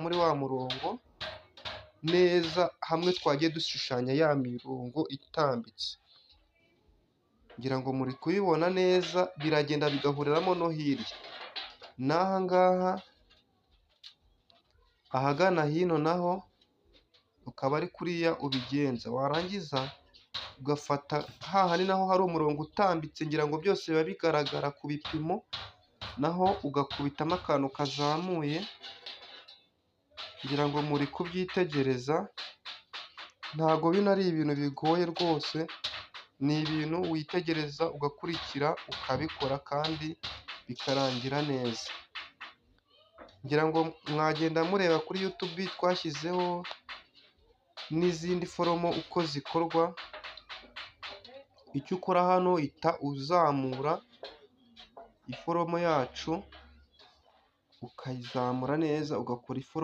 muri wa murongo neza, hamwe twagiye dushushanya ya mirongo itambitse. Ngira ngo muri kubibona neza, biragenda bigahuriramo no hirya. N'aha ngaha ahagana hino naho ukaba ari kuriya ubigenza, warangiza ugafata hahandi naho hari umurongo utambitse, ngira ngo byose biba bigaragara ku bipimo, naho ugakubitamo akantu kazamuye, ngira ngo muri kubyitegereza. Ntago bino ari ibintu bigoye rwose, ni ibintu witegereza ugakurikira ukabikora kandi bikarangira neza. Ngira ngo mwagenda mureba kuri YouTube twashyizeho n'izindi foromo uko zikorwa. Icyo ukora hano, uhita uzamura iforomo yacu ukayizamura neza, ugakora iforomo